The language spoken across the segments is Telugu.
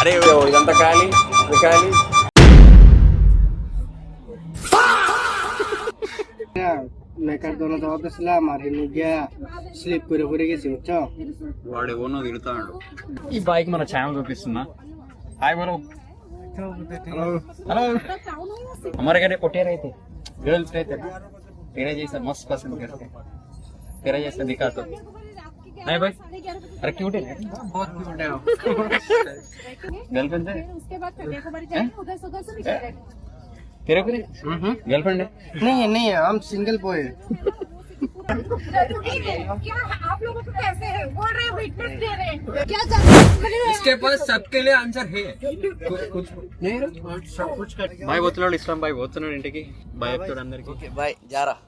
अरे इదంతా ఖాళీ ఖాళీ लेकर दोनों दवा बसला मारे नहीं गया स्लिप पूरे पूरे के सिमचो వాడు ఏమో తిడతాడు. ఈ బైక్ మన ఛానల్ చూపిస్తున్నా. Hi bro. हेलो हमारे घर पोटिया रहते गर्ल्स रहते तेरे जैसा मस्त पसंद करते तेरा जैसा दिखा तो नहीं भाई. अरे क्यूट है बहुत क्यूट है गर्लफ्रेंड है उसके बाद कन्याकुमारी जाएंगे उधर से निकलेंगे तेरे को गर्लफ्रेंड है नहीं हम सिंगल बॉय क्या आप लोगों को कैसे है बोल रहे विटनेस दे रहे हैं क्या इसके पास सबके लिए आंसर है कुछ नहीं सब कुछ कर भाई बोलతున్నాడు ఇస్లాం भाई పోతున్నాడు ఇంటికి బాయ్ చెప్తాడు అందరికి भाई जा रहा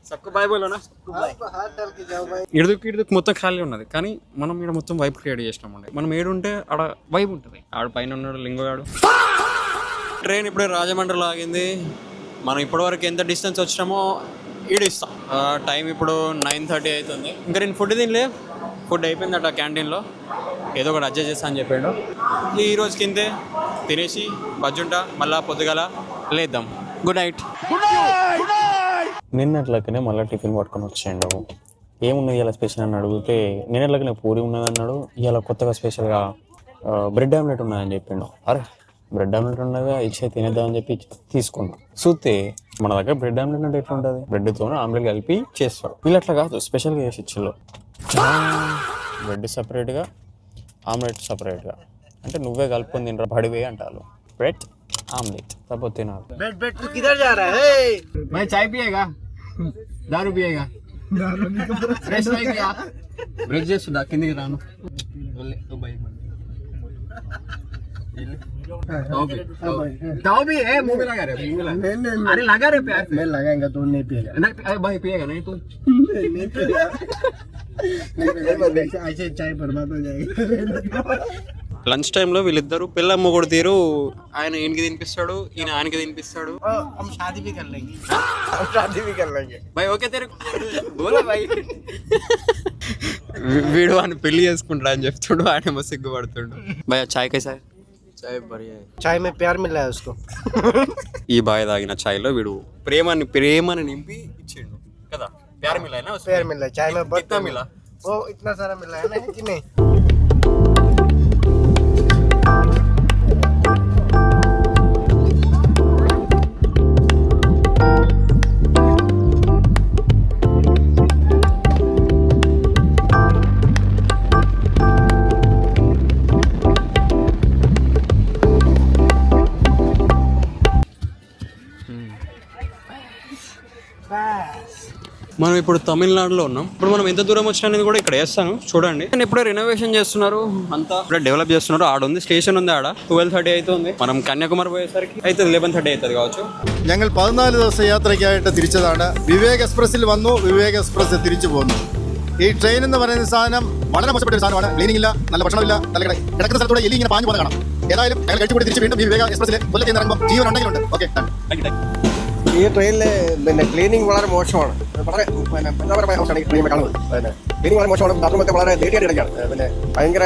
सबको బాయ్ బోలో నా हाथ डाल के जाओ भाई ఇడుకు మొత్తం ఖాళీ ఉన్నది కానీ మనం ఇక్కడ మొత్తం వైబ్ క్రియేట్ చేసినామండి. మనం ఏడుంటే ఆడ వైబ్ ఉంటుంది. ఆడ పైన ఉన్నాడు లింగోగాడు. ట్రైన్ ఇప్పుడే రాజమండ్రిలో ఆగింది. మనం ఇప్పటివరకు ఎంత డిస్టెన్స్ వచ్చినామో ఈడిస్తాం. టైం ఇప్పుడు 9:30 అవుతుంది. ఇంకా నేను ఫుడ్ తినలే. ఫుడ్ అయిపోయిందట క్యాంటీన్లో. ఏదో ఒకటి అడ్జస్ట్ చేస్తా అని చెప్పాడు. ఈ రోజుకి ఇంతే తినేసి బజ్జుంటా మళ్ళా పొద్దుగల లేద్దాం. Good night. నిన్నట్లకనే మళ్ళీ టిఫిన్ పట్టుకొని వచ్చాడు. ఏమున్నది ఇలా స్పెషల్ అని అడిగితే నిన్నట్లకనే పూరి ఉన్నది అన్నాడు. ఇలా కొత్తగా స్పెషల్గా బ్రెడ్ ఆమ్లెట్ ఉన్నదని చెప్పిండు. అరే బ్రెడ్ ఆమ్లెట్ ఉండగా ఇచ్చే తినేద్దామని చెప్పి తీసుకున్నాం. చూస్తే మన దగ్గర బ్రెడ్ ఆమ్లెట్ అంటే ఎట్లా ఉంటుంది, బ్రెడ్తో ఆమ్లెట్ కలిపి చేస్తాడు. వీళ్ళు అట్లా కాదు, స్పెషల్గా చేసి ఇచ్చిళ్ళు. బ్రెడ్ సపరేట్గా ఆమ్లెట్ సపరేట్గా అంటే నువ్వే కలుపుకొని తినరా బడివే అంటారు. బ్రెడ్ ఆమ్లెట్ తప్ప తినాలి. बेड तू किधर जा रहा है भाई चाय पिएगा दारू पिएगा फ्रेश नहीं किया ब्रेक చేస్తుందా కిందికి రాను ताऊ भी है मुंह में लगा रहे अरे लगा रहे प्यार मैं लगाएंगा तो नहीं पिएगा नहीं भाई पिएगा नहीं तू नहीं पिएगा ऐसे चाय बर्बाद हो जाएगी. లంచ్ టైంలో వీళ్ళిద్దరు పిల్ల మొగుడు తీరు. ఆయన ఈయనకి తినిపిస్తాడు, ఈయన ఆయనకి తినిపిస్తాడు. हम शादी भी कर लेंगे हम शादी भी कर लेंगे भाई ఓకే తెరు బోలా భాయ్. వీడు అని పెళ్లి చేసుకుంటా అని చెప్తాడు, ఆయనేమో సిగ్గుపడుతుండు. భయ చాయ్ కైసా चाय बढ़िया है चाय में प्यार मिला है उसको ఈ బాయ్ తాగిన చాయ్లో వీడు ప్రేమని నింపి ఇచ్చిండు కదా. ప్యార్ మిలా నా प्यार मिला है चाय में कितना मिला वो इतना सारा मिला है ना कि नहीं. మనం ఇప్పుడు తమిళనాడులో ఉన్నాం. ఇప్పుడు మనం ఎంత దూరం వచ్చినా అనేది కూడా ఇక్కడ వేస్తాను చూడండి. నేను ఇప్పుడే రెనోవేషన్ చేస్తున్నారు, అంతా ఇప్పుడే డెవలప్ చేస్తున్నారు. ఆడ ఉంది స్టేషన్ ఉంది, ఆడ 12:30 అవుతుంది. మనం കന്യാകുമാരി പോയസరికి అయితే 11:30 అవుతుంది కావచ్చు. ഞങ്ങൾ 14 ദിവസ യാത്രയ്ക്കായിട്ട് തിരിച്ചതാണ്. വിവേക് എക്സ്പ്രസിൽ വന്നു, വിവേക് എക്സ്പ്രസ് തിരിച്ചു പോന്നു. ഈ ട്രെയിൻ എന്ന് പറയുന്ന സാധനം വളരെ മോശപ്പെട്ട ഒരു സാധനമാണ്. ക്ലീനിംഗ് ഇല്ല, നല്ല ഭക്ഷണമില്ല, നല്ല കിടക്കുന്ന സ്ഥലത്തൂടെ എലി ഇങ്ങനെ പാഞ്ഞു പോകുന്ന കാണാം. ഏതായാലും ഞങ്ങൾ കഴിച്ചുകൂടി തിരിച്ച് വീണ്ടും ഈ വിവേക് എക്സ്പ്രസിൽ കൊല്ലത്തിൽ നിന്ന് ഇറങ്ങുമ്പോൾ ജീവൻ ഉണ്ടെങ്കിലുണ്ട്. ഓക്കെ ഈ ട്രെയിനിലെ പിന്നെ ക്ലീനിങ് വളരെ മോശമാണ്. വളരെ പരിതാപകരമായ അവസ്ഥയാണ് ഈ ട്രെയിനിൽ കാണുന്നത്. പിന്നെ ക്ലീനിങ് വളരെ മോശമാണ്. ബാത്റൂമൊക്കെ വളരെ ലേറ്റായിട്ട് കിടക്കുകയാണ്. പിന്നെ ഭയങ്കര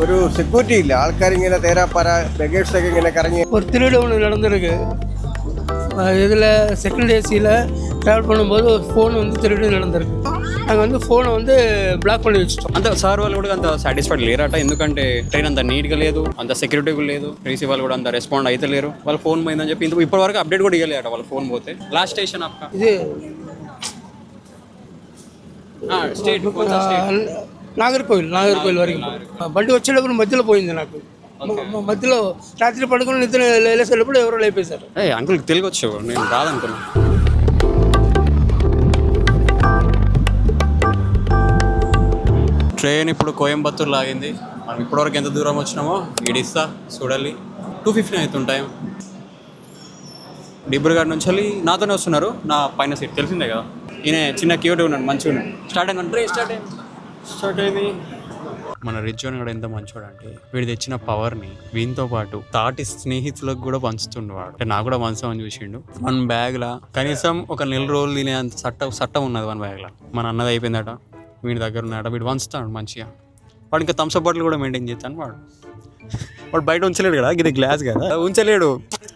ഒരു സെക്യൂരിറ്റി ഇല്ല. ആൾക്കാരിങ്ങനെ തേരാപ്പാര ബഗേഴ്സൊക്കെ ഇങ്ങനെ കറങ്ങി. ஒரு திருடு ஒன்று நடந்திருக்கு. இதில் செகண்ட் ஏசியில் ட்ராவல் பண்ணும்போது ஒரு ஃபோன் வந்து திருடு நடந்திருக்கு. நாங்கள் வந்து ஃபோனை வந்து బ్లాక్ பண்ணி வச்சுட்டோం. అంత సార్ వాళ్ళు కూడా అంత సాటిస్ఫైడ్ లేరట. ఎందుకంటే ట్రైన్ అంత నీట్గా లేదు, అంత సెక్యూరిటీ కూడా లేదు, టీసీ వాళ్ళు కూడా అంత రెస్పాండ్ అయితే లేరు. వాళ్ళ ఫోన్ పోయిందని చెప్పి ఇప్పటి వరకు అప్డేట్ కూడా ఇవ్వలేట. వాళ్ళ ఫోన్ పోతే లాస్ట్ స్టేషన్ అక్క இது స్టేట్ నాగర్కోవిల్ వరకు బండి వచ్చేటప్పుడు మధ్యలో పోయింది. నాకు మధ్యలో రాత్రి పడుకుని నిద్ర లేసేటప్పుడు ఎవరో లేపేశారు. అంకుల్కి తెలుగు వచ్చు, నేను రాదనుకున్నా. ట్రైన్ ఇప్పుడు కోయంబత్తూరు లాగింది. మనం ఇప్పటివరకు ఎంత దూరం వచ్చినామో ఇడిస్తా చూడాలి. 2:15 అవుతుంది టైం. డిబ్రూగఢ్ నుంచి వెళ్ళి నాతోనే వస్తున్నారు. నా పైన సీట్ తెలిసిందే కదా. ఈయన చిన్న క్యూట్ ఉన్నాడు, మంచిగా ఉన్నాడు. స్టార్ట్ అయింది. మన రిజ్వాన్ కూడా ఎంత మంచోడు అంటే వీడు తెచ్చిన పవర్ని వీనితో పాటు తాటి స్నేహితులకు కూడా పంచుతుండు. వాడు అంటే నాకు కూడా పంచుతామని చూసిండు. మన బ్యాగ్లా కనీసం ఒక 1 రోజులు తినేంత సట్టం ఉన్నది మన బ్యాగ్లా. మన అన్నది అయిపోయిందట, వీడి దగ్గర ఉన్నాడట. వీడు పంచుతాడు మంచిగా. వాడు ఇంకా థమ్స్అప్ బాటిల్ కూడా మెయింటైన్ చేస్తాను వాడు. వాడు బయట ఉంచలేడు కదా, ఇది గ్లాస్ కదా,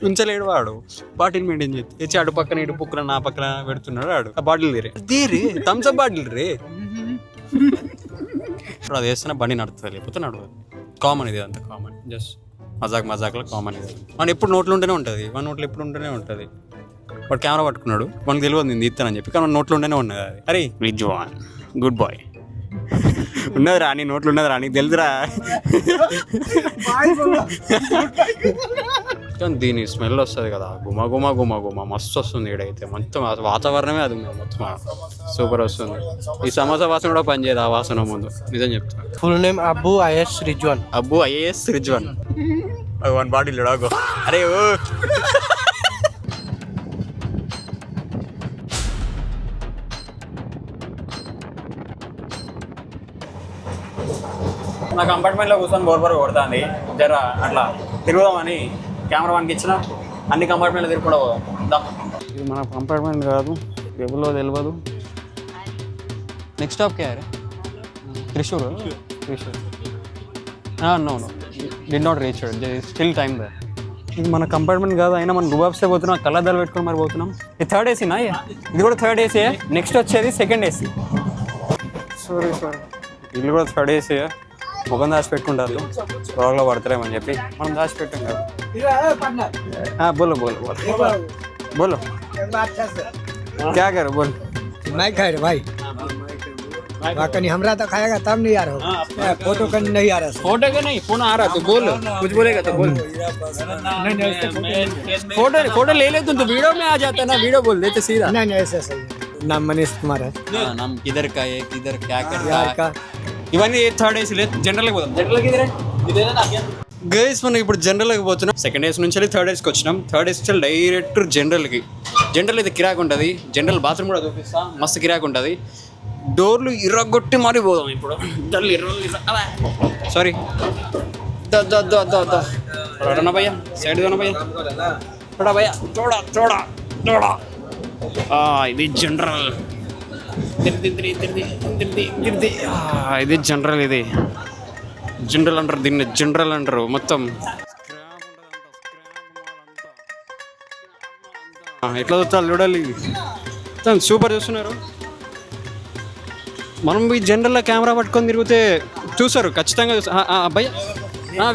ఉంచలేడు వాడు. బాటిల్ మెయింటైన్ చేసి తెచ్చి అటు పక్కన ఇటు పక్కన నా పక్కన పెడుతున్నాడు వాడు. ఆ బాటిల్ తీరే థమ్స్ అప్ బాటిల్ రే. ఇప్పుడు అది వేస్తున్నా బండి నడుతుంది, లేకపోతే నడవదు. కామన్ ఇది, అంత కామన్, జస్ట్ మజాక్లో కామన్ ఇది. మన ఎప్పుడు నోట్లో ఉంటేనే ఉంటుంది, మన నోట్లో ఎప్పుడు ఉంటేనే ఉంటుంది. వాడు కెమెరా పట్టుకున్నాడు, మనకు తెలియదు నేను తీస్తానని చెప్పి, కానీ మన నోట్లో ఉంటేనే ఉన్నది అది. అరే రిజ్వాన్ గుడ్ బాయ్ ఉన్నది రా, నీ నోట్లో ఉన్నది రా, నీకు తెలుదురా. దీని స్మెల్ వస్తుంది కదా, గుమ మస్తు వస్తుంది. ఇక్కడైతే మొత్తం వాతావరణమే అది మొత్తం సూపర్ వస్తుంది. ఈ సమోసా వాసన కూడా పనిచేయదు ఆ వాసన ముందు, నిజం చెప్తాను. Full name Abbu is Rizwan. Abbu IAS Rizwan. One bottle అగో. అరే ఓ నా కంపార్ట్మెంట్లో కూర్చొని బోర్బర్ కొడుతుంది. జర అట్లా తిరుగుదామని కెమెరా వానికి ఇచ్చిన, అన్ని కంపార్ట్మెంట్లో తిరుగుకుండా పోదాం. ఇది మన కంపార్ట్మెంట్ కాదు, ఎవరిలో తెలియదు. నెక్స్ట్ స్టాప్ క్యారే Thrissur. No did not reach, still time there. ఇది మన కంపార్ట్మెంట్ కాదు, అయినా మనం రుబాబ్సే పోతున్నాం, కళ్ళద్దాలు పెట్టుకొని మరి పోతున్నాం. ఇది థర్డ్ ఏసీనా? ఇది కూడా థర్డ్ ఏసీ. నెక్స్ట్ వచ్చేది సెకండ్ ఏసీ. సారీ వీళ్ళు కూడా థర్డ్ ఏసీ. ముఖం దాచి పెట్టుకుంటారు, రోగలో పడతారేమని చెప్పి మనం దాచి పెట్టాం కదా. బోలో क्या करो बोल. नहीं खाए रे भाई, कहीं हमरा तो खाएगा तब नहीं आ रहा, फोटो कहीं नहीं आ रहा. फोटो का नहीं, फोन आ रहा तो बोल, कुछ बोलेगा तो बोल. फोटो ले ले तुम तो वीडियो में आ जाता है ना, वीडियो बोल देते सीधा. नहीं ऐसा सही. नाम मनीष कुमार है. नाम किधर का है, किधर क्या करता है, ఇవన్నీ థర్డ్ ఏసీ లేదు. జనరల్కి పోదాం. జనరల్కి గైస్ మనం ఇప్పుడు జనరల్కి పోతున్నాం. సెకండ్ ఏసీ నుంచి వెళ్ళి థర్డ్ ఏసీకి వచ్చినాం. థర్డ్ ఏసీ నుంచి డైరెక్ట్ జనరల్కి. జనరల్ అయితే కిరాక్ ఉంటుంది. జనరల్ బాత్రూమ్ కూడా చూపిస్తా, మస్తు కిరాక్ ఉంటుంది. డోర్లు ఇరగొట్టి మరీ పోదాం ఇప్పుడు. సారీ దా భయ్యా, సైడ్ దోనా భయ్యా, చూడా భయ్యా, చూడా. ఇది జనరల్. ఇది జనరల్ అంటారు దీన్ని, జనరల్ అంటారు. మొత్తం ఎట్లా చూస్తారు చూడాలి, సూపర్ చూస్తున్నారు. మనం ఈ జనరల్లో కెమెరా పట్టుకొని తిరిగితే చూస్తారు ఖచ్చితంగా. భయ్యా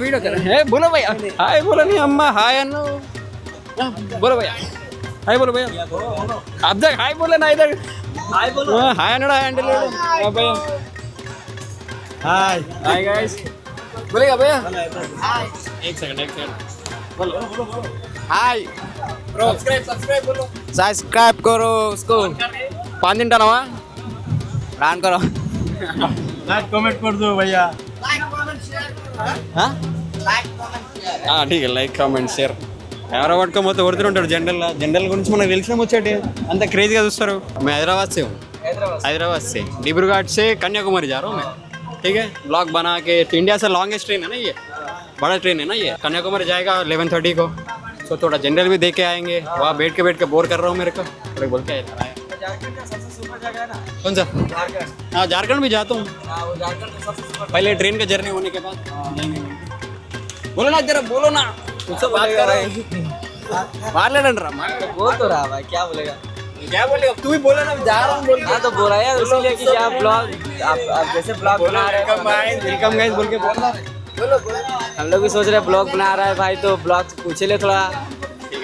వీడియో కదా, బోలో భయ్యా, హాయ్ బోలో నీ అమ్మ, హాయ్ అన్న, బోలో భయ్యా, హాయ్ బోలో భయ్యా, అబ్దా హాయ్ బోలో నా ఇద్దరు హాయ్ అన్నాడు, హాయ్ అంటే లేడు. భయ్యా హాయ్ गाइस बोलेगा भैया, एक सेकंड बोलो हाय ब्रो, सब्सक्राइब बोलो, सब्सक्राइब करो उसको. पान दिन टाना रान करो, लाइक कमेंट कर दो भैया, लाइक कमेंट शेयर. हां लाइक कमेंट शेयर. हां ठीक है, लाइक कमेंट शेयर. ఎవరో పట్టుకోకపోతే కొడుతూ ఉంటాడు. జనరల్ గురించి మనకు తెలిసిన వచ్చేటి అంత క్రేజీగా చూస్తారు. मैं हैदराबाद से डिब्रूगढ़ से कन्याकुमारी जा रहा हूँ मैं. ठीक है, ब्लॉग बना के. इंडिया से लॉन्गेस्ट ट्रेन है ना ये, बड़ा ट्रेन है ना ये. कन्याकुमारी जाएगा 11:30 को. सो थोड़ा जनरल भी देख के आएंगे. वहाँ बैठ के बोर कर रहा हूँ मेरे को. अरे बोल के कौन सा? हाँ झारखंड भी जाता हूँ. पहले ट्रेन का जर्नी होने के बाद. बोलो ना जरा, बोलो ना, उससे बात कर रहे हैं. मार लेना बोल तो रहा भाई, क्या बोलेगा, क्या बोलेगा, तू भी बोला ना, जा रहा हूँ बोल. हाँ तो बोला यार इसलिए कि क्या ब्लॉग आप जैसे ब्लॉग बना रहे हैं, वेलकम गाइस बोल के बोलो. हम लोग भी सोच रहे हैं ब्लॉग बना रहा है भाई, तो ब्लॉग पूछ ले थोड़ा. ठीक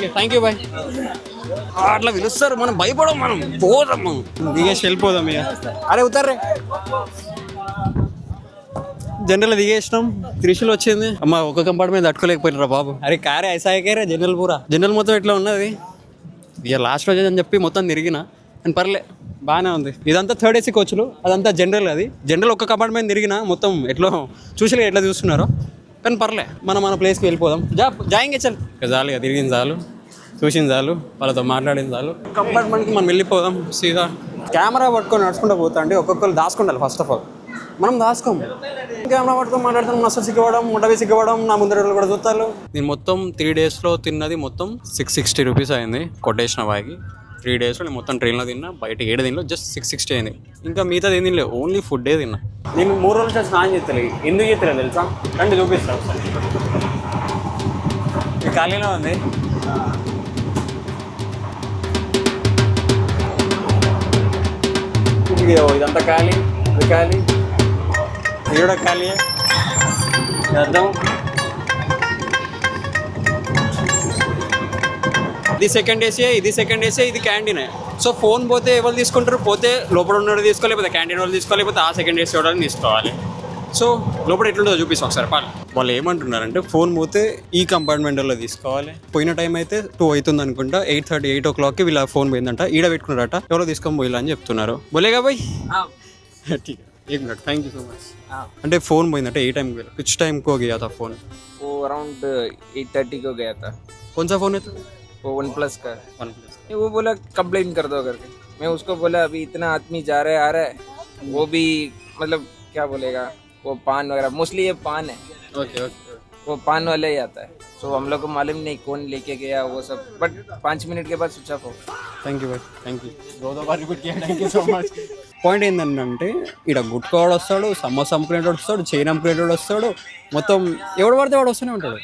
है థ్యాంక్ యూ బాయ్. అట్లా పిలుస్తారు, మనం భయపడం, మనం పోదాం, దిగేసి వెళ్ళిపోదాం ఇక. అరే ఉతారే జనరల్ దిగేసినాం. త్రిశూల్ వచ్చింది. అమ్మ ఒక కంపార్ట్మెంట్ తట్టుకోలేకపోయినారా బాబు. అరే కారే ఐసాయకేరే జనరల్ పూరా. జనరల్ మొత్తం ఇట్లా ఉన్నది. ఇక లాస్ట్ రోజు అని చెప్పి మొత్తం తిరిగిన అని పర్లే, బాగానే ఉంది. ఇదంతా థర్డ్ ఏసీ కోచ్లు, అదంతా జనరల్. అది జనరల్ ఒక్క కంపార్ట్మెంట్ తిరిగిన మొత్తం ఎట్లా చూసి ఎట్లా చూస్తున్నారో, కానీ పర్లే, మన ప్లేస్కి వెళ్ళిపోదాం. జాయింగ్ చల్ చాలు, ఇక తిరిగింది చాలు, చూసింది చాలు, వాళ్ళతో మాట్లాడింది చాలు. కంపార్ట్మెంట్కి మనం వెళ్ళిపోదాం సీదా. కెమెరా పట్టుకొని నడుచుకుంటూ పోతా అంటే ఒక్కొక్కరు దాచుకుంటారు. ఫస్ట్ ఆఫ్ ఆల్ మనం దాచుకోము. కెమెరా పట్టుకొని మాట్లాడుతాం, అసలు సిగ్గవడం, ఉండవి సిగ్గవడం, నా ముందర కూడా చూస్తారు. నేను మొత్తం 3 daysలో తిన్నది మొత్తం 660 రూపీస్ అయింది కొటేషన్ బాయ్కి. 3 డేస్లో నేను మొత్తం ట్రైన్లో తిన్నా, బయట 7 తిన్నా, జస్ట్ 660 అయింది. ఇంకా మిగతాది ఏం తినలేదు, ఓన్లీ ఫుడ్డే తిన్నా. నేను 3 రోజుల నుంచి స్నానం చేస్తలేదు. ఎందుకు చేస్తలేదు తెలుసా? రండి చూపిస్తాను ఒకసారి. ఈ ఖాళీలో ఉంది. ఇదంతా ఖాళీ, ఇది ఖాళీ, ఇది కూడా ఖాళీ. అర్థం ఇది సెకండ్ ఏసీ, ఇది సెకండ్ ఏసీ, ఇది క్యాంటీనే. సో ఫోన్ పోతే ఎవరు తీసుకుంటారు? పోతే లోపల ఉన్నవాడు తీసుకోవాలి, లేకపోతే క్యాంటీన్ వాళ్ళు తీసుకోవాలి, లేకపోతే ఆ సెకండ్ ఏసీ వాళ్ళని తీసుకోవాలి. సో లోపల ఎట్లుంటుందో చూపిస్తాం ఒకసారి. వాళ్ళు ఏమంటున్నారంటే ఫోన్ పోతే ఈ కంపార్ట్మెంట్లో తీసుకోవాలి. పోయిన టైం అయితే 2 అవుతుంది అనుకుంటా, 8:30, 8 o'clockకి వీళ్ళ ఫోన్ పోయిందంట, ఈడ పెట్టుకున్నారట, ఎవరో తీసుకొని పోయిలా అని చెప్తున్నారు. బోలేగా బాయ్, एक minute, thank you so much. అంటే ఫోన్ పోయిందంటే ఏ టైం गया? कुछ टाइम को गया था फोन? वो अराउंड 8:30 को गया था. कौन सा फोन है तो? वो OnePlus का. वो बोला कंप्लेन कर दो करके. मैं उसको बोला अभी इतना आदमी जा रहे आ रहा है, वो भी मतलब क्या बोलेगा, वो पान वगैरह, मोस्टली ये पान है. Okay okay. वो पान वाला ही आता है. तो हम लोग को मालूम नहीं कौन लेके गया वो सब, बट 5 मिनट के बाद स्विच ऑफ हो. Thank you bye, thank you. 2 బార్ రిపీట్ చేయండి. Thank you so much. Point ఏంటంటే ఇక్కడ గుట్కోడు వస్తాడు, సమోసా అమ్ముకునేటోడు వస్తాడు, చైన్ అమ్ముకునేటోడు వస్తాడు, మొత్తం ఎవడు పడితే వాడు వస్తూనే ఉంటాడు.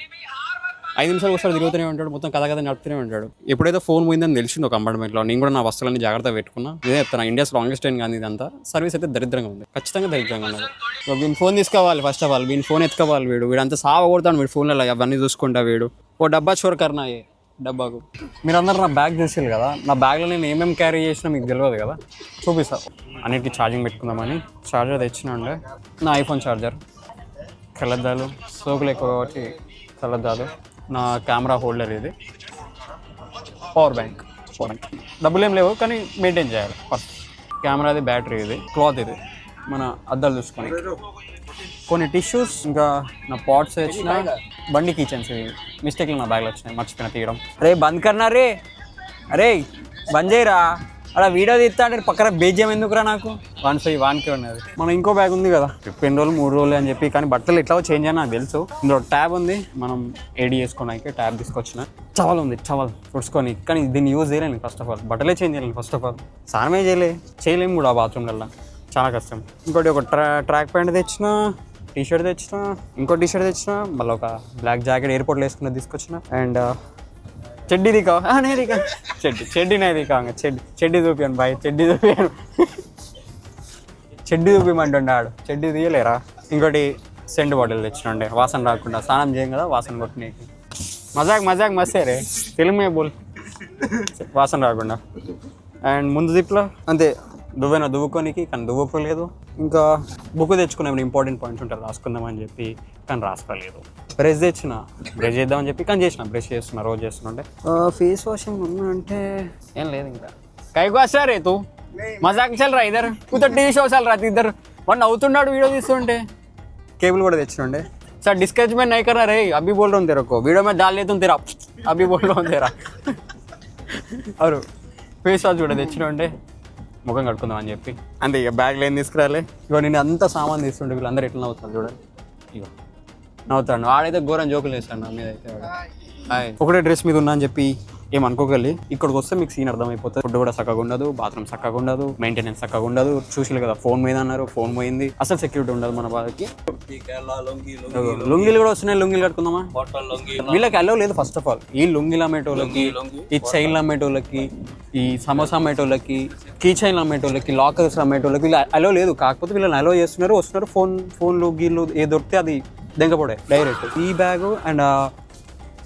5 నిమిషాలు ఒకసారి తిరుగుతూనే ఉంటాడు, మొత్తం కథ నడుపుతూనే ఉంటాడు. ఎప్పుడైతే ఫోన్ పోయిందని తెలిసింది ఒక కంపార్ట్మెంట్లో, నేను కూడా నా వస్తువులన్నీ జాగ్రత్తగా పెట్టుకున్నా. ఇదే చెప్తాను, ఇండియాస్ లాంగెస్ట్ ట్రైన్ కానీ ఇదంతా. సర్వీస్ అయితే దరిద్రంగా ఉంది, ఖచ్చితంగా దరిద్రంగా ఉన్నది. వీని ఫోన్ తీసుకోవాలి, ఫస్ట్ ఆఫ్ ఆల్ వీని ఫోన్ ఎత్తుకోవాలి. వీడంతా సావ కొడతాను వీడు ఫోన్లలో, అవన్నీ చూసుకుంటా. వీడు ఓ డబ్బా చోర్ కర్నాయే డబ్బాకు. మీరందరూ నా బ్యాగ్ చూసారు కదా, నా బ్యాగ్లో నేను ఏమేమి క్యారీ చేసినా మీకు తెలియదు కదా, చూపిస్తా. అన్నిటికీ ఛార్జింగ్ పెట్టుకుందామని ఛార్జర్ తెచ్చినా ఉండే, నా ఐఫోన్ ఛార్జర్, కళ్ళద్దాలు, సోకులు ఎక్కువ కాబట్టి కళ్ళద్దాలు, నా కెమెరా హోల్డర్, ఇది పవర్ బ్యాంక్. డబ్బులు ఏం లేవు కానీ మెయింటైన్ చేయాలి ఫస్ట్. కెమెరాది, బ్యాటరీ, ఇది క్లాత్, ఇది మన అద్దాలు చూసుకొని, కొన్ని టిష్యూస్, ఇంకా నా పాట్స్ వచ్చిన, బండి కిచెన్స్, ఇవి మిస్టేక్లు నా బ్యాగ్లో వచ్చినాయి, మర్చిపోయినా తీయడం. అరే బంద్ కర్నా రే, అరే బంద్ చేయరా, అలా వీడియో తీస్తా అంటే పక్కన బేజ్యం ఎందుకురా నాకు. 1.5 వాన్కే ఉన్నది. మనం ఇంకో బ్యాగ్ ఉంది కదా, 2 రోజులు 3 రోజులు అని చెప్పి, కానీ బట్టలు ఎట్లా చేంజ్ అని నాకు తెలుసు. ఇందులో ట్యాబ్ ఉంది, మనం ఏడీ చేసుకోవడానికి ట్యాబ్ తీసుకొచ్చిన. టవల్ ఉంది, టవల్ తుడుచుకొని, కానీ దీన్ని యూజ్ చేయలేను ఫస్ట్ ఆఫ్ ఆల్. బట్టలే చేంజ్ చేయలేను ఫస్ట్ ఆఫ్ ఆల్, స్నానమే చేయలేము కూడా బాత్రూమ్లలో, చాలా కష్టం. ఇంకోటి ఒక ట్రాక్ ప్యాంట్ తెచ్చిన, టీ-షర్ట్ తెచ్చిన, ఇంకో టీ-షర్ట్ తెచ్చిన, మళ్ళీ ఒక బ్లాక్ జాకెట్ ఎయిర్పోర్ట్లో వేసుకున్నది తీసుకొచ్చిన. అండ్ చెడ్డీ దికావా? నే దికా చెడ్డీనే దికాంగ, చెడ్డీ చూపాను బాయ్, చెడ్డీ చూపాను, చెడ్డీ చూపిమంటుండే ఆడు, చెడ్డీ తీయలేరా. ఇంకోటి సెంట్ బాటిల్ తెచ్చినండే, వాసన రాకుండా, స్నానం చేయం కదా వాసన కొట్టినకి. మజాక్ మస్తే రే, తెలుగు బోల్, వాసన రాకుండా. అండ్ ముందు జిప్లో అంతే, దువ్వుకోనికి, కానీ దువ్వుకోలేదు. ఇంకా బుక్ తెచ్చుకున్నాం, ఇంపార్టెంట్ పాయింట్స్ ఉంటారు రాసుకుందామని చెప్పి, కానీ రాసుకోలేదు. బ్రష్ తెచ్చిన, బ్రష్ చేద్దామని చెప్పి, కానీ బ్రష్ చేస్తున్నా, రోజు చేస్తుంటే. ఫేస్ వాషింగ్ ఉన్నా అంటే ఏం లేదు. ఇంకా కైకు వస్తా రే తూ, మజాక్ చల్రా ఇద్దరు, కూతురు టీవీ షో చల్రా ఇద్దరు. వాడు నవ్వుతున్నాడు వీడియో తీస్తుంటే. కేబుల్ కూడా తెచ్చినండే. సార్ డిస్కరేజ్మెంట్ नहीं करना रे, अभी बोल रहा हूँ तेरे को, वीडियो में डाल लेता हूँ तेरा, अभी बोल रहा हूँ तेरा. और ఫేస్ వాష్ కూడా తెచ్చినండే, ముఖం కడుకుందాం అని చెప్పి. అంతే, ఇక బ్యాగ్లో ఏం తీసుకురాలే. ఇగో నేను అంత సామాన్ తీసుకుంటే వీళ్ళందరూ ఎట్లా నవ్వుతారు చూడండి. ఇగో నవ్వుతాడు, ఆడైతే ఘోరం జోకులు వేస్తాడు నా మీద అయితే. ఒకటే డ్రెస్ మీద ఉన్నా అని చెప్పి ఏమనుకోగలి. ఇక్కడికి వస్తే మీకు సీన్ అర్థమైపోతుంది. ఫుడ్ కూడా చక్కగా ఉండదు, బాత్రూమ్ చక్కగా ఉండదు, మెయింటెనెన్స్ చక్కగా ఉండదు. చూసిలు కదా ఫోన్ మీద అన్నారు, ఫోన్ పోయింది, అసలు సెక్యూరిటీ ఉండదు మన బాధకి. లుంగీలు కూడా వస్తున్నాయి, లుంగీలు కట్టుకుందామా? వీళ్ళకి అలో లేదు ఫస్ట్ ఆఫ్ ఆల్. ఈ లుంగీలు అమ్మేటోళ్ళకి, ఈ చైన్లు అమ్మేటోళ్ళకి, ఈ సమోసా అమ్మేటోళ్ళకి, కీ చైన్లు అమ్మేటోళ్ళకి, లాకర్స్ అమ్మేటోళ్ళకి వీళ్ళు అలో లేదు. కాకపోతే వీళ్ళని అలో చేస్తున్నారు, వస్తున్నారు. ఫోన్లు గీళ్ళు ఏ దొరికితే అది దెంగపడే డైరెక్ట్. ఈ బ్యాగు అండ్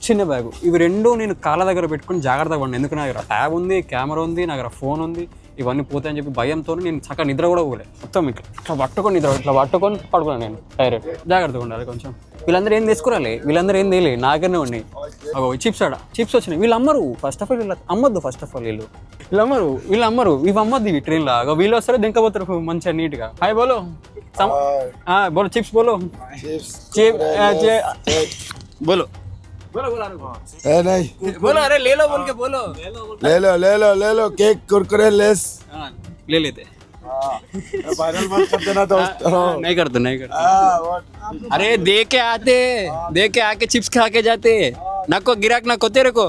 చిన్న బ్యాగు, ఇవి రెండు నేను కాళ్ళ దగ్గర పెట్టుకుని జాగ్రత్తగా పడిన. ఎందుకు నా దగ్గర ట్యాబ్ ఉంది, కెమెరా ఉంది, నా దగ్గర ఫోన్ ఉంది. ఇవన్నీ పోతాయని చెప్పి భయంతో నేను చక్కగా నిద్ర కూడా పోలే. మొత్తం ఇట్లా పట్టుకొని ఇట్లా పట్టుకొని పడుకున్నాను నేను డైరెక్ట్. జాగ్రత్తగా ఉండాలి కొంచెం. వీళ్ళందరూ ఏం తీసుకురాలే, వీళ్ళందరూ ఏం తేలే, నాకనే ఉన్నాయి. చిప్స్ చిప్స్ వచ్చినాయి. వీళ్ళు అమ్మరు ఫస్ట్ ఆఫ్ ఆల్, వీళ్ళు అమ్మద్దు ఫస్ట్ ఆఫ్ ఆల్. వీళ్ళు అమ్మరు, ఇవి అమ్మద్దు ఇవి ట్రైన్లో. వీళ్ళు వస్తారు దింకపోతారు మంచిగా నీట్గా. హాయ్ బోలో, బోలో చిప్స్ బోలో, బోలో नहीं बोलो, अरे ले लो बोल के बोलो, ले लो केक कुरकुरे लेस ले लेते. फाइनल मत कर देना दोस्त. नहीं करते. अरे दे के आके चिप्स खा के जाते. नको गिराक नको तेरे को.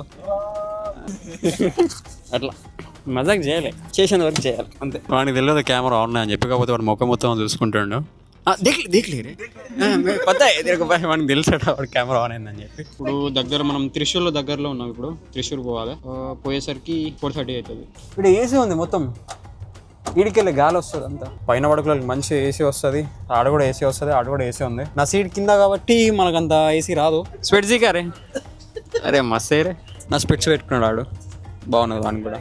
అట్లా మజాక్ చేయాలి, చేసిన వరకు చేయాలి అంతే. వాడికి తెలియదు కెమెరా ఆన్ అని చెప్పి, కాకపోతే వాడు ముఖం మొత్తం చూసుకుంటాడు. దేఖలే పతా వాడికి తెలుసాడు వాడు కెమెరా ఆన్ అయిందని చెప్పి. ఇప్పుడు దగ్గర మనం త్రిశూర్లో దగ్గరలో ఉన్నాం. ఇప్పుడు త్రిశూర్ పోవాలి, పోయేసరికి 4:30 అవుతుంది. ఇప్పుడు ఏసీ ఉంది మొత్తం, వీడికెళ్ళి గాలి వస్తుంది అంతా. పైన పడుకులకి మంచి ఏసీ వస్తుంది, ఆడ కూడా ఏసీ వస్తుంది, ఆడ కూడా ఏసీ ఉంది. నా సీట్ కింద కాబట్టి మనకంత ఏసీ రాదు. స్పెట్స్ కారే, అరే మస్తే రే. నా స్పెట్స్ పెట్టుకున్నాడు ఆడు, బాగున్నది వాడిని కూడా.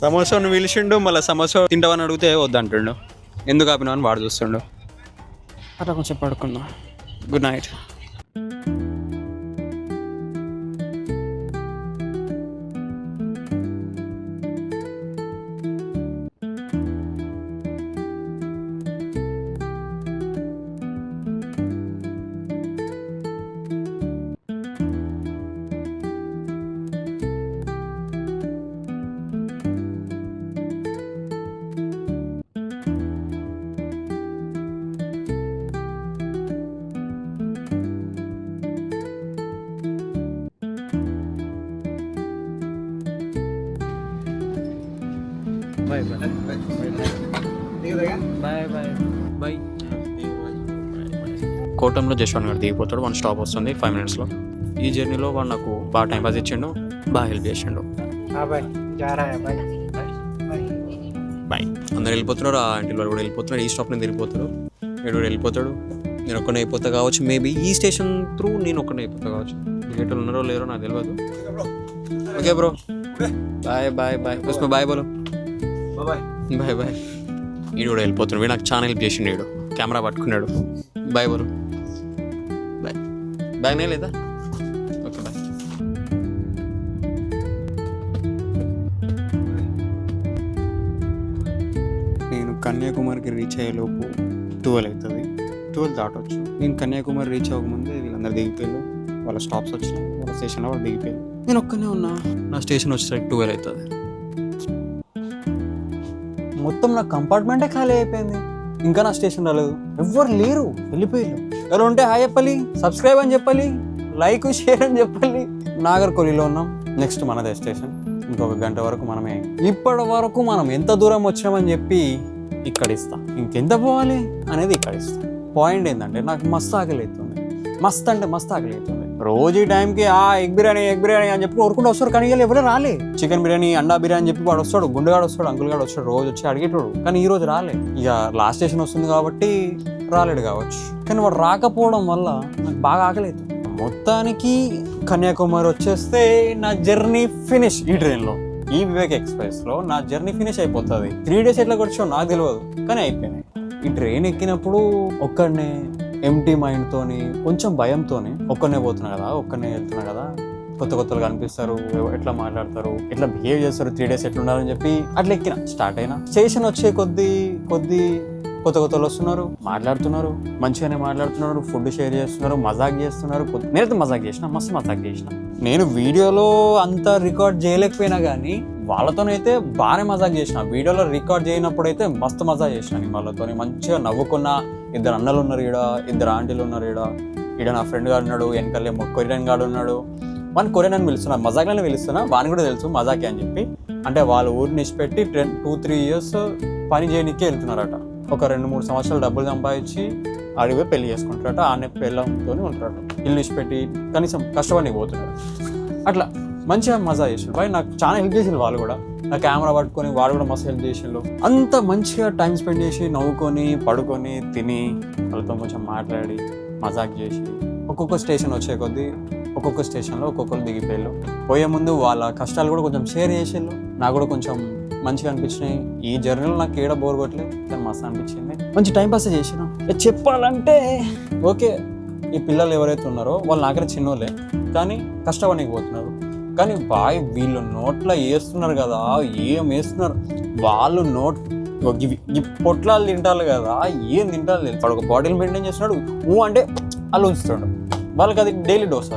సమోసాను పిలిచిండు, మళ్ళీ సమోసా తింటావని అడిగితే వద్దంటుండు. ఎందుకు ఆపినా అని వాడు చూస్తుండు. అట్లా కొంచెం పడుకుందాం. Good night. కోటంలో జశ్వంత్ గారు దిగిపోతాడు, 1 స్టాప్ వస్తుంది 5 minutesలో. ఈ జర్నీలో వాడు నాకు బాగా టైం పాస్ ఇచ్చిండు, బాగా హెల్ప్ చేసిండు. బాయ్. అందరు వెళ్ళిపోతున్నారు, ఆ ఇంటి వాళ్ళు కూడా వెళ్ళిపోతున్నారు, ఈ స్టాప్ నేను తిరిగిపోతాడు, ఏడు వెళ్ళిపోతాడు. నేను ఒక్కనే అయిపోతా కావచ్చు, మేబీ ఈ స్టేషన్ త్రూ నేను ఒక్కనే అయిపోతా కావచ్చు. టికెట్లు ఉన్నారో లేరో నాకు తెలియదు. Okay bro, bye bye bye. ఉస్మా బాయ్ బోలో. Bye bye. వీడు కూడా వెళ్ళిపోతున్నాడు, వీడు నాకు చాలా హెల్ప్ చేసిండు, వీడు కెమెరా పట్టుకున్నాడు. బాయ్ బోలో. బాయ్. బ్యాగ్నే లేదా? Okay bye. నేను కన్యాకుమారికి రీచ్ అయ్యేలోపు 12 అవుతుంది. 12 దాటవచ్చు. నేను కన్యాకుమారి రీచ్ అవ్వకముందే వీళ్ళందరూ దిగిపోయారు, వాళ్ళ స్టాప్స్ వచ్చినాయి, వాళ్ళ స్టేషన్లో వాళ్ళు దిగిపోయారు. నేను ఒక్కనే ఉన్నా. నా స్టేషన్ వచ్చేసరికి 12 అవుతుంది. మొత్తం నా కంపార్ట్మెంటే ఖాళీ అయిపోయింది, ఇంకా నా స్టేషన్ రాలేదు. ఎవ్వరు లేరు, వెళ్ళిపోయారు. ఎవరు ఉంటే హాయ్ చెప్పాలి, సబ్స్క్రైబ్ అని చెప్పాలి, లైక్ షేర్ అని చెప్పాలి. నాగర్కోలిలో ఉన్నాం, నెక్స్ట్ మనదే స్టేషన్. ఇంకొక గంట వరకు మనమే. ఇప్పటి వరకు మనం ఎంత దూరం వచ్చినామని చెప్పి ఇక్కడ ఇస్తా, ఇంకెంత పోవాలి అనేది ఇక్కడ ఇస్తా. పాయింట్ ఏంటంటే నాకు మస్తు ఆకలి అవుతుంది, మస్తు అంటే మస్తు ఆకలి అవుతుంది. రోజు ఈ టైంకి ఎగ్ బిర్యానీ అని చెప్పి కోరుకుంటూ వస్తారు, కానీ వీళ్ళు ఎవరు రాలే. చికెన్ బిర్యానీ, అండా బిర్యానీ అని చెప్పి వాడు వస్తాడు, గుండెగాడు వస్తాడు, అంకుల్ గాడు వస్తాడు, రోజు వచ్చి అడిగేటోడు. కానీ ఈ రోజు రాలే. ఇక లాస్ట్ స్టేషన్ వస్తుంది కాబట్టి రాలేడు కావచ్చు. కానీ వాడు రాకపోవడం వల్ల నాకు బాగా ఆకలి అవుతుంది. మొత్తానికి కన్యాకుమారి వచ్చేస్తే నా జర్నీ ఫినిష్. ఈ ట్రైన్లో, ఈ వివేక్ ఎక్స్ప్రెస్లో నా జర్నీ ఫినిష్ అయిపోతుంది. 3 days ఎట్లా కూర్చో నాకు తెలియదు, కానీ అయిపోయినాయి. ఈ ట్రైన్ ఎక్కినప్పుడు ఒక్కడనే ఎంటీ మైండ్తోని, కొంచెం భయంతోని ఒక్కనే పోతున్నా కదా, ఒక్కనే వెళ్తున్నా కదా. కొత్త కొత్తలు కనిపిస్తారు, ఎట్లా మాట్లాడతారు, ఎట్లా బిహేవ్ చేస్తారు, 3 days ఎట్లా ఉండాలని చెప్పి అట్లా ఎక్కిన. స్టార్ట్ అయినా స్టేషన్ వచ్చే కొద్ది కొత్త కొత్తలు వస్తున్నారు, మాట్లాడుతున్నారు, మంచిగానే మాట్లాడుతున్నారు, ఫుడ్ షేర్ చేస్తున్నారు, మజాక్ చేస్తున్నారు. నేనైతే మజాక్ చేసిన, మస్తు మజాక్ చేసిన. నేను వీడియోలో అంత రికార్డ్ చేయలేకపోయినా కానీ వాళ్ళతోనైతే బాగానే మజాక్ చేసిన. వీడియోలో రికార్డ్ చేయనప్పుడు అయితే మస్తు మజాక్ చేసిన. నేను వాళ్ళతో మంచిగా నవ్వుకున్న. 2 అన్నలు ఉన్నారు ఈడ, 2 ఆంటీలు ఉన్నారు ఈడ నా ఫ్రెండ్ గారు ఉన్నాడు, వెనకాలే కొరియన్ గాడు ఉన్నాడు. వాడిని కొరియన్ అని పిలుస్తున్నా, మజాక్లోనే పిలుస్తున్నా. వాడిని కూడా తెలుసు మజాకే అని చెప్పి. అంటే వాళ్ళ ఊరిని ఇచ్చిపెట్టి 2-3 years పని చేయడానికే వెళ్తున్నారట. ఒక 2-3 సంవత్సరాలు డబ్బులు సంపాదించి అడిగి పెళ్లి చేసుకుంటారట. ఆనే పెళ్ళంతో ఉంటారట. ఇల్లు ఇచ్చిపెట్టి కనీసం కష్టపడి పోతున్నారు. అట్లా మంచిగా మజా చేసిండు. బాయ్ నాకు చాలా హెల్ప్ చేసిండు వాళ్ళు కూడా. నా కెమెరా పట్టుకొని వాడు కూడా మస్తు హెల్ప్ చేసిండు. అంత మంచిగా టైం స్పెండ్ చేసి నవ్వుకొని పడుకొని తిని వాళ్ళతో కొంచెం మాట్లాడి మజాక్ చేసి ఒక్కొక్క స్టేషన్ వచ్చే కొద్దీ ఒక్కొక్క స్టేషన్లో ఒక్కొక్కరు దిగిపోయారు. పోయే ముందు వాళ్ళ కష్టాలు కూడా కొంచెం షేర్ చేసేళ్ళు. నాకు కూడా కొంచెం మంచిగా అనిపించినాయి. ఈ జర్నీలో నాకు ఏడ బోర్ కొట్టలేదు, కానీ మస్తు అనిపించింది. మంచి టైంపాస్ చేసిన. చెప్పాలంటే ఓకే, ఈ పిల్లలు ఎవరైతే ఉన్నారో వాళ్ళు నాకైతే చిన్నోళ్ళే, కానీ కష్టపడలేకపోతున్నారు. కానీ బాయ్ వీళ్ళు నోట్లో వేస్తున్నారు కదా, ఏం వేస్తున్నారు వాళ్ళు. ఈ పొట్లాలు తింటారు కదా, ఏం తింటారు తెలుసు. వాడు ఒక బాటిల్ మెయింటైన్ చేస్తున్నాడు, అంటే వాళ్ళు ఉంచుతాడు. వాళ్ళకి అది డైలీ డోస్.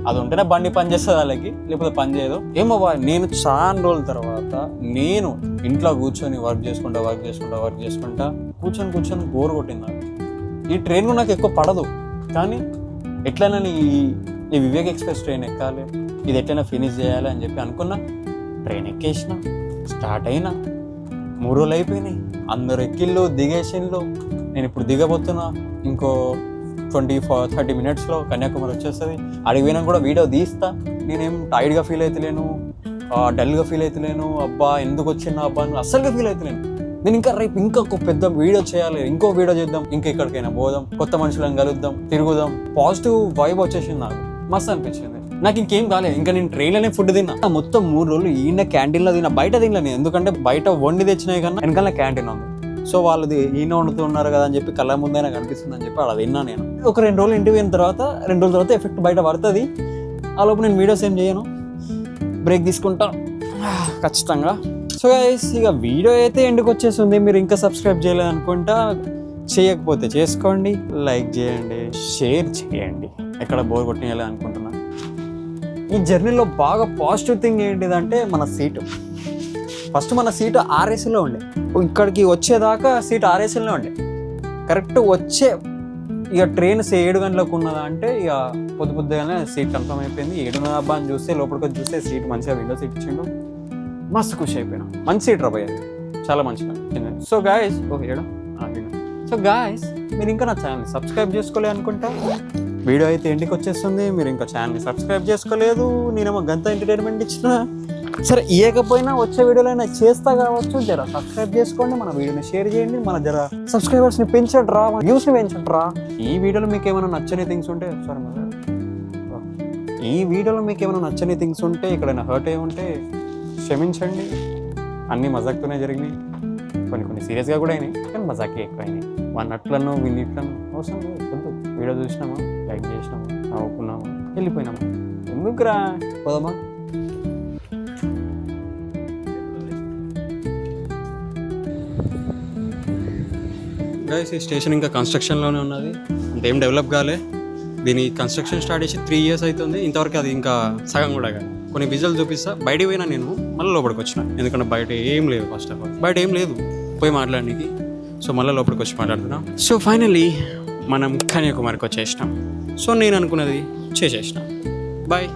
అది ఉంటేనే బండి పని చేస్తుంది వాళ్ళకి, లేకపోతే పని చేయదు. ఏమో బాయ్, నేను చాలా రోజుల తర్వాత నేను ఇంట్లో కూర్చొని వర్క్ చేసుకుంటా కూర్చొని బోర్ కొట్టింది నాకు. ఈ ట్రైన్ నాకు ఎక్కువ పడదు, కానీ ఎట్లయినా ఈ వివేక్ ఎక్స్ప్రెస్ ట్రైన్ ఎక్కాలి, ఇది ఎట్లయినా ఫినిష్ చేయాలి అని చెప్పి అనుకున్నా. ట్రైన్ ఎక్కేసిన, స్టార్ట్ అయినా, 3 రోజులు అయిపోయినాయి. అందరు ఎక్కిళ్ళు దిగేసిళ్ళు. నేను ఇప్పుడు దిగబోతున్నా. ఇంకో 20-30 మినిట్స్లో కన్యాకుమారి వచ్చేస్తుంది. అడిగి పోయినా కూడా వీడియో తీస్తా. నేనేం టైర్డ్గా ఫీల్ అవుతలేను, డల్గా ఫీల్ అవుతలేను. అబ్బా ఎందుకు వచ్చినా అబ్బా అని అస్సలుగా ఫీల్ అవుతలేను. నేను ఇంకా రేపు ఇంకా ఒక పెద్ద వీడియో చేయాలి, ఇంకో వీడియో చేద్దాం, ఇంకా ఎక్కడికైనా పోదాం, కొత్త మనుషులను కలుద్దాం, తిరుగుదాం. పాజిటివ్ వైబ్ వచ్చేసింది నాకు, మస్తు అనిపించింది. నాకు ఇంకేం కాలేదు. ఇంకా నేను ట్రైన్లోనే ఫుడ్ తిన్నా. మొత్తం 3 రోజులు ఈయన క్యాంటీన్లో తిన్నా, బయట తినలేను. ఎందుకంటే బయట వండి తెచ్చినాయి కన్నా వెనకాల క్యాంటీన్ ఉంది. సో వాళ్ళది ఈయన వండుతున్నారు కదా అని చెప్పి కళ్ళ ముందైనా కనిపిస్తుంది అని చెప్పి అలా తిన్నా నేను. ఒక 2 రోజులు ఇంటికి పోయిన తర్వాత 2 రోజుల తర్వాత ఎఫెక్ట్ బయట పడుతుంది. ఆ లోపు నేను వీడియోస్ ఏం చేయను, బ్రేక్ తీసుకుంటా ఖచ్చితంగా. సో గైస్, ఇక వీడియో అయితే ఎండుకు వచ్చేస్తుంది. మీరు ఇంకా సబ్స్క్రైబ్ చేయలేదు అనుకుంటా, చేయకపోతే చేసుకోండి, లైక్ చేయండి, షేర్ చేయండి. ఎక్కడ బోర్ కొట్టేయాలి అనుకుంటున్నా. ఈ జర్నీలో బాగా పాజిటివ్ థింగ్ ఏంటిదంటే మన సీటు. ఫస్ట్ మన సీటు ఆర్ఏసీలో ఉండే, ఇక్కడికి వచ్చేదాకా సీట్ ఆర్ఏసీలో ఉండే. కరెక్ట్ వచ్చే ఇక ట్రైన్ 7 గంటలకు ఉన్నదా అంటే ఇక పొద్దుగానే సీట్ కన్ఫర్మ్ అయిపోయింది. 7:30 అబ్బా అని చూస్తే లోపలికి వచ్చి చూస్తే సీట్ మంచిగా విండో సీట్ ఇచ్చిండు. మస్తు ఖుషి అయిపోయినా. మంచి సీట్ రాబోయేది, చాలా మంచిగా. సో గాయస్, సో గాయస్, మీరు ఇంకా నా ఛానల్ని సబ్స్క్రైబ్ చేసుకోలేదు అనుకుంటా. వీడియో అయితే ఎండికి వచ్చేస్తుంది. మీరు ఇంకా ఛానల్ని సబ్స్క్రైబ్ చేసుకోలేదు. నేనేమో గంత ఎంటర్టైన్మెంట్ ఇచ్చిన. సరే, ఇవ్వకపోయినా వచ్చే వీడియోలో అయినా చేస్తా కావచ్చు. జర సబ్స్క్రైబ్ చేసుకోండి, మన వీడియోని షేర్ చేయండి, మన జర సబ్స్క్రైబర్స్ని పెంచండి రా, మన వ్యూస్ని పెంచండి రా. ఈ వీడియోలో మీకు ఏమైనా నచ్చని థింగ్స్ ఉంటే ఎక్కడైనా హర్ట్ అయి ఉంటే క్షమించండి. అన్నీ మజాక్తోనే జరిగినాయి, కొన్ని సీరియస్గా కూడా అయినాయి, కానీ మజాకే ఎక్కువ అయినాయి. వన్నట్లను విన్నిట్లను అవసరం లేదు. వద్దు, వీడియో చూసినామా, లైక్ చేసినామా, నవ్వుకున్నామా, వెళ్ళిపోయినామా, ఎందుకురా, పోదామా. గైస్, ఈ స్టేషన్ ఇంకా కన్స్ట్రక్షన్లోనే ఉన్నది, అంతేం డెవలప్ కాలే. దీని కన్స్ట్రక్షన్ స్టార్ట్ చేసి 3 years అవుతుంది. ఇంతవరకు అది ఇంకా సగం కూడా కాదు. కొన్ని విజువల్ చూపిస్తా. బయట పోయినా నేను మళ్ళీ లోపలికి వచ్చిన, ఎందుకంటే బయట ఏం లేదు. ఫస్ట్ ఆఫ్ ఆల్ బయట ఏం లేదు పోయి మాట్లాడడానికి. సో మళ్ళీ లోపలికి వచ్చి మాట్లాడుతున్నాం. సో ఫైనల్లీ మనం కన్యాకుమారికి వచ్చేసినాం. సో నేను అనుకున్నది చేసేసినాం. బాయ్.